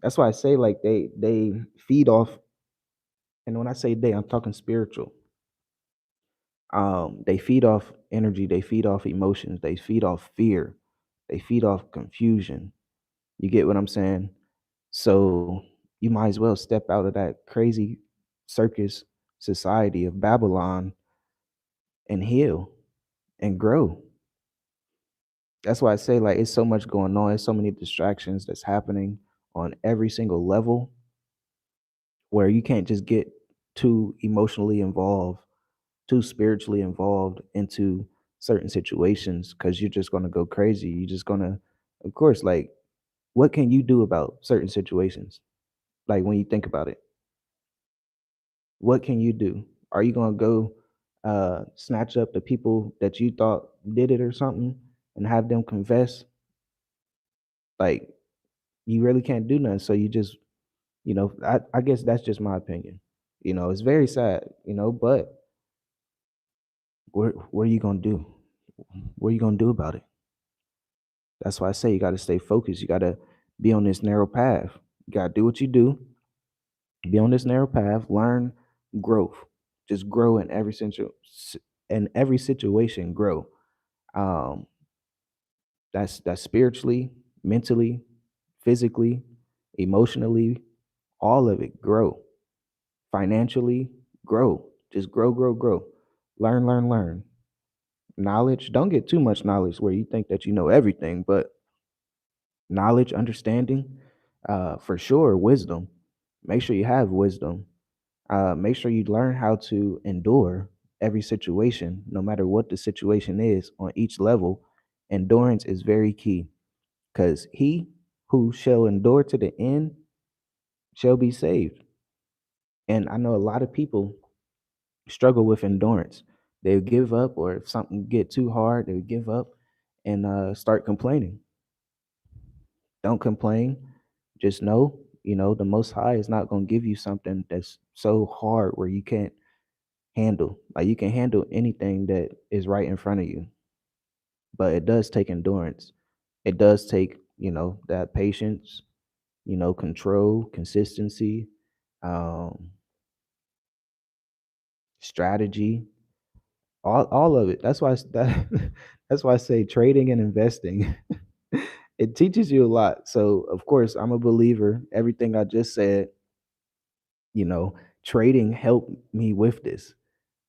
that's why I say like they feed off, and when I say they, I'm talking spiritual. They feed off energy, they feed off emotions, they feed off fear, they feed off confusion. You get what I'm saying? So you might as well step out of that crazy circus society of Babylon and heal and grow. That's why I say like it's so much going on, there's so many distractions that's happening on every single level where you can't just get too emotionally involved, too spiritually involved into certain situations because you're just going to go crazy. You're just going to, of course, like, what can you do about certain situations? Like, when you think about it, what can you do? Are you going to go snatch up the people that you thought did it or something and have them confess? Like, you really can't do nothing. So you just, I guess that's just my opinion. It's very sad, but what are you gonna do? What are you gonna do about it? That's why I say you gotta stay focused. You gotta be on this narrow path. You gotta do what you do, be on this narrow path, learn growth. Just grow in every situation, grow. Um, that's spiritually, mentally, physically, emotionally, all of it, grow. Financially, grow. Just grow, grow, grow. Learn, learn, learn. Knowledge, don't get too much knowledge where you think that you know everything, but knowledge, understanding, for sure, wisdom. Make sure you have wisdom. Make sure you learn how to endure every situation, no matter what the situation is on each level. Endurance is very key because he who shall endure to the end shall be saved. And I know a lot of people struggle with endurance. They give up, or if something get too hard, they give up and start complaining. Don't complain. Just know, the Most High is not going to give you something that's so hard where you can't handle. Like you can handle anything that is right in front of you, but it does take endurance. It does take, that patience, control, consistency, um, strategy, all of it. That's why I say trading and investing. It teaches you a lot. So of course, I'm a believer. Everything I just said, You know, trading helped me with this,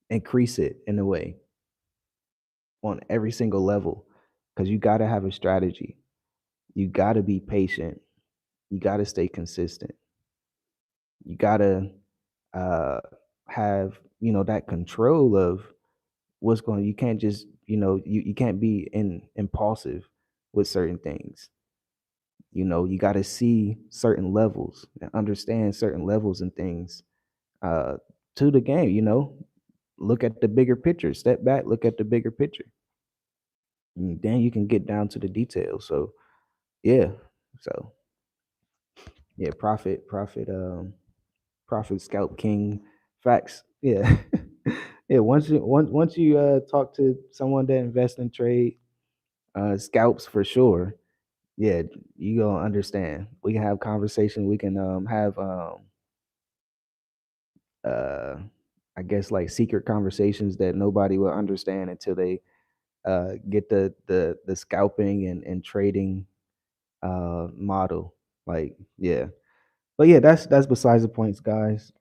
increase it in a way on every single level, because you got to have a strategy. You got to be patient. You got to stay consistent. You got to uh, have, that control of what's going. You can't just, you can't be impulsive with certain things. You got to see certain levels and understand certain levels and things uh, to the game. Look at the bigger picture. Step back, look at the bigger picture. And then you can get down to the details. So yeah, so yeah, profit scalp king, facts. Yeah, yeah. Once you talk to someone that invests in trade, scalps for sure. Yeah, you gonna understand. We can have conversation. We can have uh I guess like secret conversations that nobody will understand until they get the scalping and trading model. Like, yeah. But yeah, that's besides the points, guys.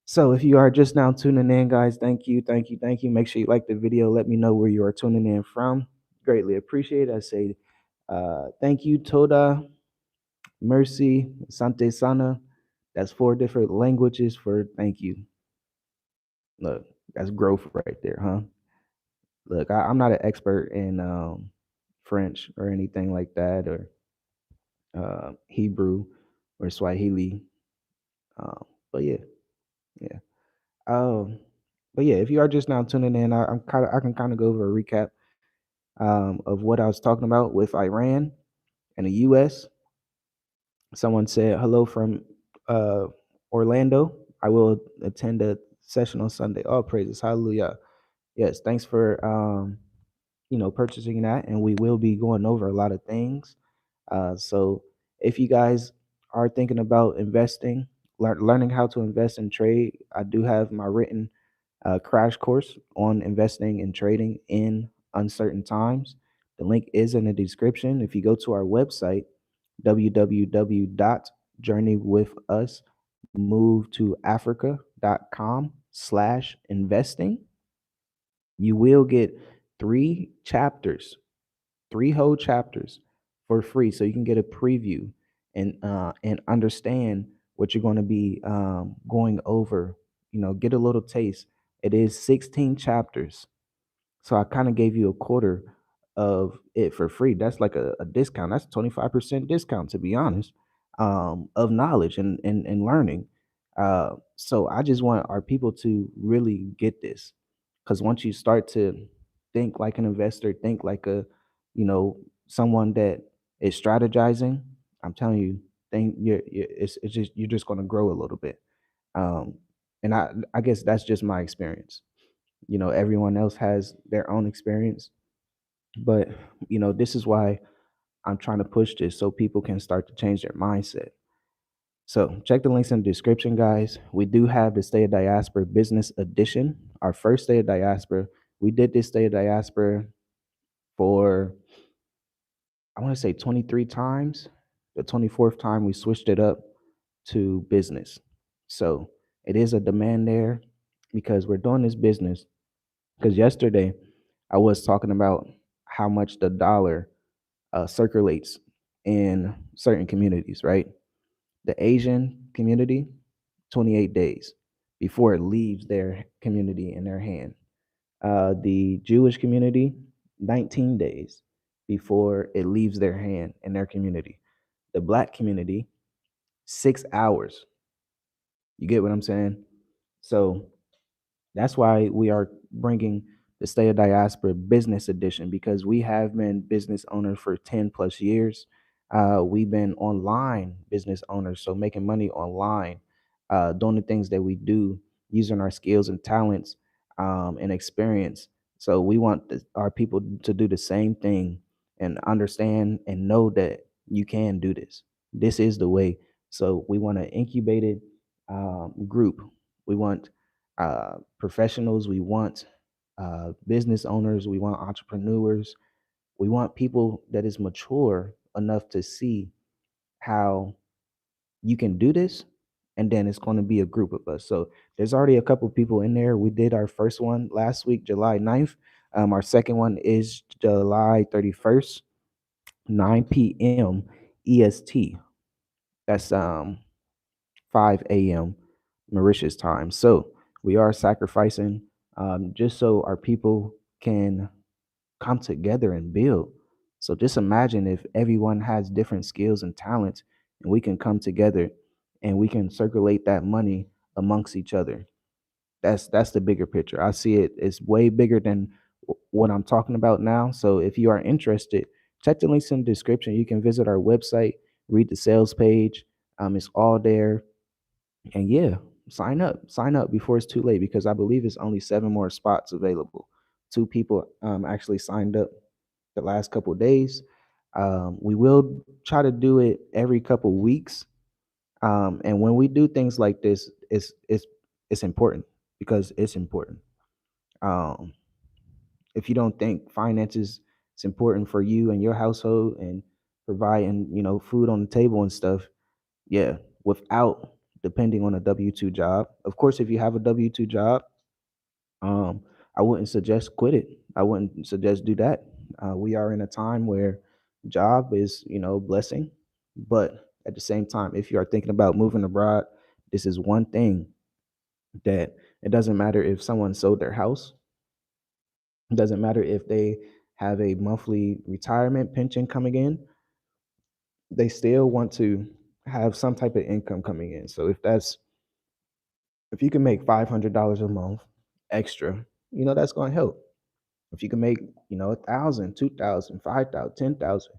So if you are just now tuning in, guys, thank you, thank you, thank you. Make sure you like the video. Let me know where you are tuning in from. Greatly appreciate it. I say thank you, Toda, Mercy, Sante Sana. That's 4 different languages for thank you. Look, that's growth right there, huh? Look, I'm not an expert in French or anything like that, or Hebrew or Swahili. But yeah, yeah. Um, but yeah, if you are just now tuning in, I can kind of go over a recap of what I was talking about with Iran and the U.S. Someone said hello from uh, Orlando. I will attend a session on Sunday. All praises, hallelujah. Yes, thanks for purchasing that, and we will be going over a lot of things. So if you guys are thinking about investing, learning how to invest and trade, I do have my written crash course on investing and trading in uncertain times. The link is in the description. If you go to our website, www.journeywithusmovetoafrica.com/investing, you will get 3 chapters, 3 whole chapters for free, so you can get a preview and understand what you're going to be going over. Get a little taste. It is 16 chapters, so I kind of gave you a quarter of it for free. That's like a discount. That's 25% discount, to be honest, of knowledge and learning. So I just want our people to really get this, because once you start to think like an investor, think like you know, someone that is strategizing, I'm telling you, think it's just you're just going to grow a little bit. Um, and I guess that's just my experience. Everyone else has their own experience, but this is why I'm trying to push this so people can start to change their mindset. So check the links in the description, guys. We do have the State of Diaspora Business Edition, our first State of Diaspora. We did this State of Diaspora for, I want to say, 23 times. The 24th time we switched it up to business. So it is a demand there because we're doing this business. Because yesterday I was talking about how much the dollar circulates in certain communities, right? The Asian community, 28 days before it leaves their community in their hand. The Jewish community, 19 days before it leaves their hand in their community. The Black community, 6 hours. You get what I'm saying? So that's why we are bringing the State of Diaspora Business Edition, because we have been business owners for 10 plus years. We've been online business owners, so making money online, doing the things that we do, using our skills and talents and experience. So we want our people to do the same thing and understand and know that you can do this. This is the way. So we want an incubated group. We want professionals. We want business owners. We want entrepreneurs. We want people that is mature enough to see how you can do this and then it's going to be a group of us. So there's already a couple people in there. We did our first one last week, July 9th. Our second one is July 31st, 9 p.m. EST. That's 5 a.m. Mauritius time. So we are sacrificing just so our people can come together and build. So just imagine if everyone has different skills and talents, and we can come together and we can circulate that money amongst each other. That's the bigger picture. I see it. It's way bigger than what I'm talking about now. So if you are interested, check the links in the description. You can visit our website, read the sales page. It's all there. And yeah, sign up before it's too late, because I believe it's only 7 more spots available. Two people actually signed up the last couple days. We will try to do it every couple weeks. And when we do things like this, it's important, because it's important. Um, if you don't think finances is important for you and your household and providing, food on the table and stuff, yeah, without depending on a W-2 job. Of course, if you have a W-2 job, um, I wouldn't suggest quit it. I wouldn't suggest do that. We are in a time where job is, blessing, but at the same time, if you are thinking about moving abroad, this is one thing that it doesn't matter if someone sold their house. It doesn't matter if they have a monthly retirement pension coming in. They still want to have some type of income coming in. So if you can make $500 a month extra, that's going to help. If you can make, 1,000, 2,000, 5,000, 10,000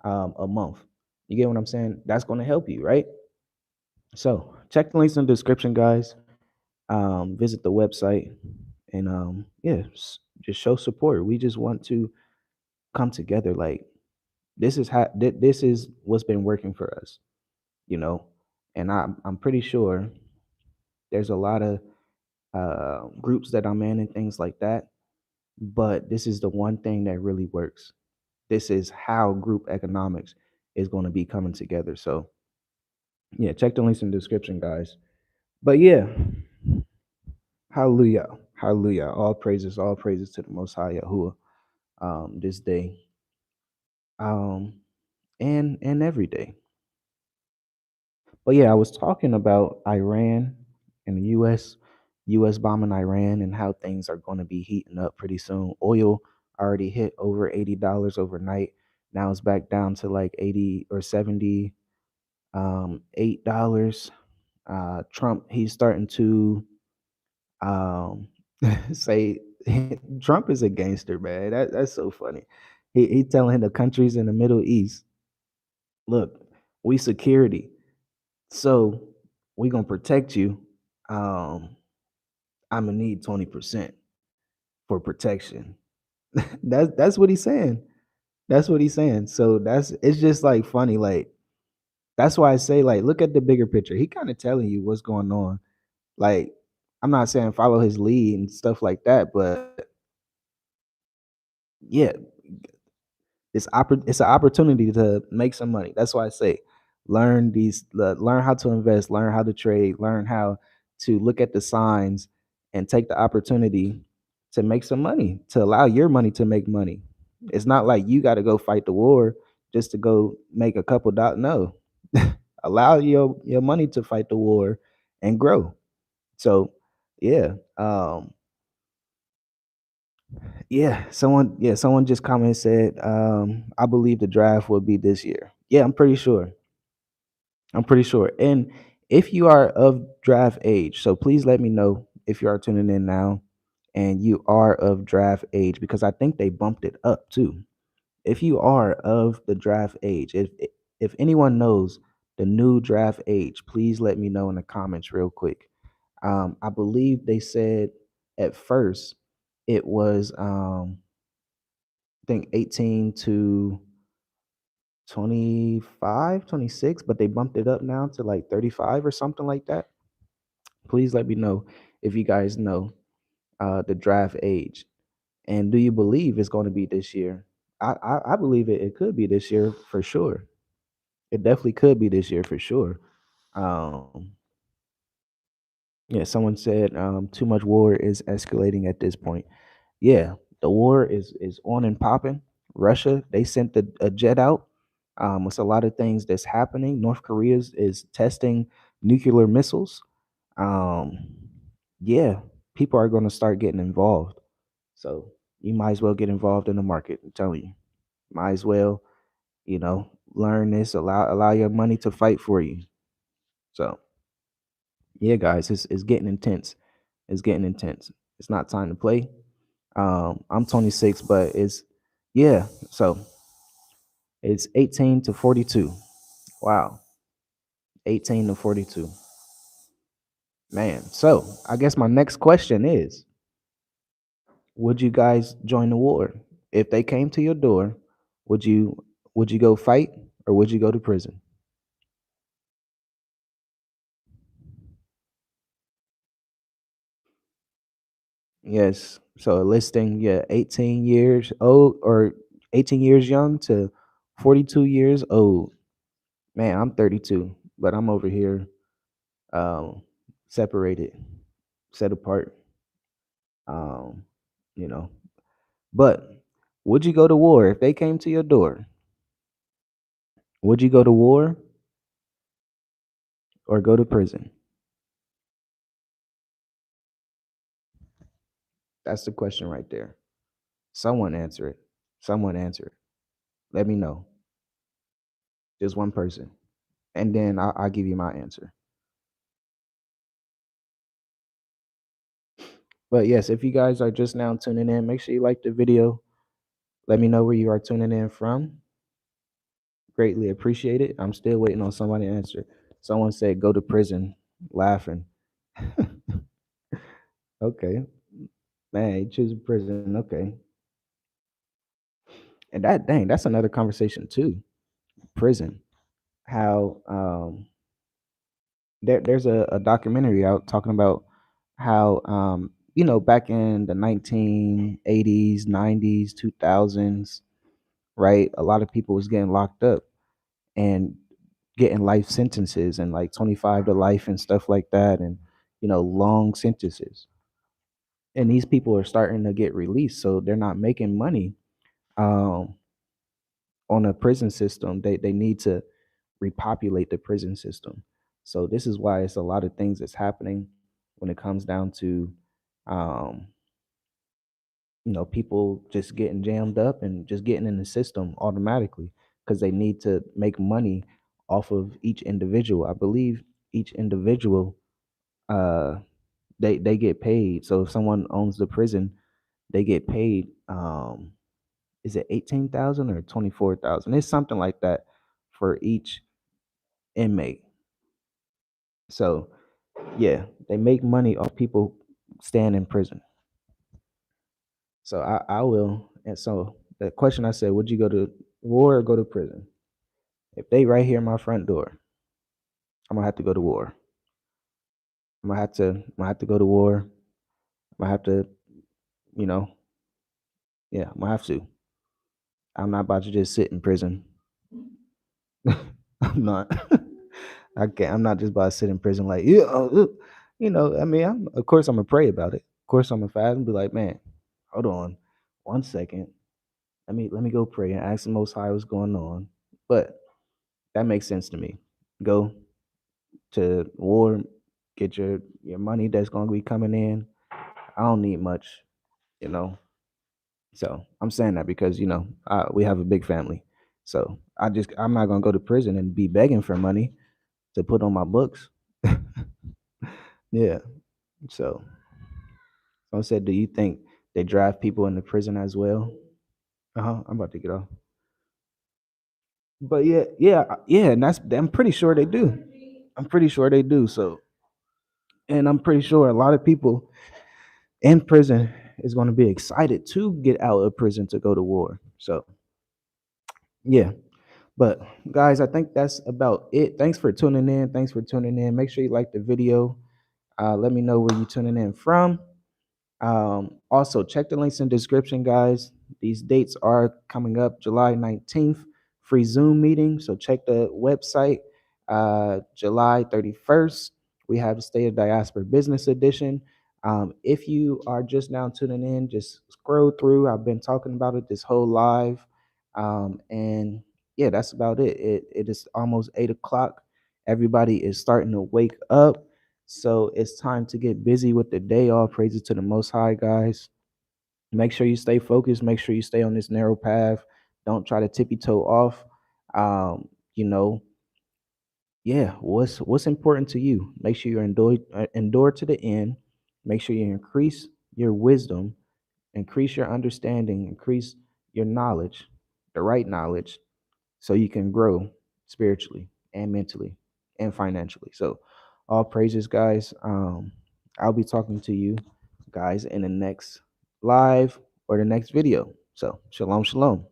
a month, you get what I'm saying? That's going to help you, right? So check the links in the description, guys. Visit the website, and yeah, just show support. We just want to come together. Like, this is what's been working for us, you know, and I'm pretty sure there's a lot of groups that I'm in and things like that. But this is the one thing that really works. This is how group economics is going to be coming together. So yeah, check the links in the description, guys. But yeah, hallelujah, hallelujah. All praises to the Most High Yahuwah. This day, um, and every day. But yeah, I was talking about Iran and the U.S. bombing Iran and how things are going to be heating up pretty soon. Oil already hit over $80 overnight. Now it's back down to like 80 or 70 $8. Trump, he's starting to um say Trump is a gangster, man. That's so funny. He telling the countries in the Middle East, look, we security, so we gonna protect you. Um, I'm gonna need 20% for protection. That's what he's saying. That's what he's saying. So it's just like funny. Like, that's why I say, like, look at the bigger picture. He kind of telling you what's going on. Like, I'm not saying follow his lead and stuff like that, but yeah, it's an opportunity to make some money. That's why I say learn how to invest, learn how to trade, learn how to look at the signs and take the opportunity to make some money, to allow your money to make money. It's not like you got to go fight the war just to go make a couple dollars. No. Allow your money to fight the war and grow. So, yeah. Someone just commented, said, I believe the draft will be this year. Yeah, I'm pretty sure. I'm pretty sure. And if you are of draft age, so please let me know if you are tuning in now and you are of draft age, because I think they bumped it up too. If you are of the draft age, if anyone knows the new draft age, please let me know in the comments real quick. I believe they said at first it was I think 18 to 25, 26, but they bumped it up now to like 35 or something like that. Please let me know if you guys know the draft age. And do you believe it's going to be this year? I believe it could be this year, for sure. It definitely could be this year, for sure. Um, Yeah, someone said too much war is escalating at this point. Yeah, the war is on and popping. Russia, they sent a jet out. It's a lot of things that's happening. North Korea is testing nuclear missiles. Um, yeah, people are going to start getting involved. So you might as well get involved in the market. I'm telling you, might as well, learn this. Allow your money to fight for you. So yeah, guys, it's getting intense. It's getting intense. It's not time to play. I'm 26, but yeah. So it's 18 to 42. Wow, 18 to 42. Man. So I guess my next question is: would you guys join the war if they came to your door? Would you would you go fight or would you go to prison? Yes. So a listing, yeah, 18 years old or 18 years young to 42 years old. Man, I'm 32, but I'm over here um separated, set apart. Um, you know. But would you go to war if they came to your door? Would you go to war or go to prison? That's the question right there. Someone answer it. Someone answer it. Let me know. Just one person. And then I'll give you my answer. But yes, if you guys are just now tuning in, make sure you like the video. Let me know where you are tuning in from. Greatly appreciate it. I'm still waiting on somebody to answer. Someone said go to prison, laughing. Okay. Man, you choose prison. Okay. And that's another conversation too. Prison. How there's a documentary out talking about how back in the 1980s, 90s, 2000s, right? A lot of people was getting locked up and getting life sentences and like 25 to life and stuff like that, and long sentences. And these people are starting to get released, so they're not making money um on a prison system. They need to repopulate the prison system. So this is why it's a lot of things that's happening when it comes down to um people just getting jammed up and just getting in the system automatically because they need to make money off of each individual. I believe each individual uh they get paid. So if someone owns the prison, they get paid is it 18,000 or 24,000? It's something like that for each inmate. So yeah, they make money off people staying in prison. So I will. And so the question I said, would you go to war or go to prison? If they right here in my front door, I'm gonna have to go to war. I'm gonna have to go to war. I'm gonna have to, you know, yeah, I'm gonna have to. I'm not about to just sit in prison. I'm not. I can't. I'm not just about to sit in prison like yeah. I mean, of course I'm gonna pray about it. Of course I'm gonna fast and be like, man, hold on, 1 second. Let me go pray and ask the Most High what's going on. But that makes sense to me. Go to war, get your money that's going to be coming in. I don't need much, you know. So I'm saying that because we have a big family. So I'm not gonna go to prison and be begging for money to put on my books. Yeah. So someone said, do you think they drive people into prison as well? I'm about to get off. But yeah, yeah, yeah, and I'm pretty sure they do. I'm pretty sure they do. So, and I'm pretty sure a lot of people in prison is going to be excited to get out of prison to go to war. So, yeah. But guys, I think that's about it. Thanks for tuning in. Thanks for tuning in. Make sure you like the video. Let me know where you're tuning in from. Also, check the links in the description, guys. These dates are coming up July 19th, free Zoom meeting. So check the website. July 31st, We have the State of Diaspora Business Edition. If you are just now tuning in, just scroll through. I've been talking about it this whole live. And yeah, that's about it. It is almost 8 o'clock. Everybody is starting to wake up. So it's time to get busy with the day. All praises to the Most High, guys. Make sure you stay focused. Make sure you stay on this narrow path. Don't try to tippy toe off. Um, you know, yeah, what's important to you? Make sure you endure to the end. Make sure you increase your wisdom, increase your understanding, increase your knowledge, the right knowledge, so you can grow spiritually and mentally and financially. So, all praises, guys. I'll be talking to you guys in the next live or the next video. So, shalom, shalom.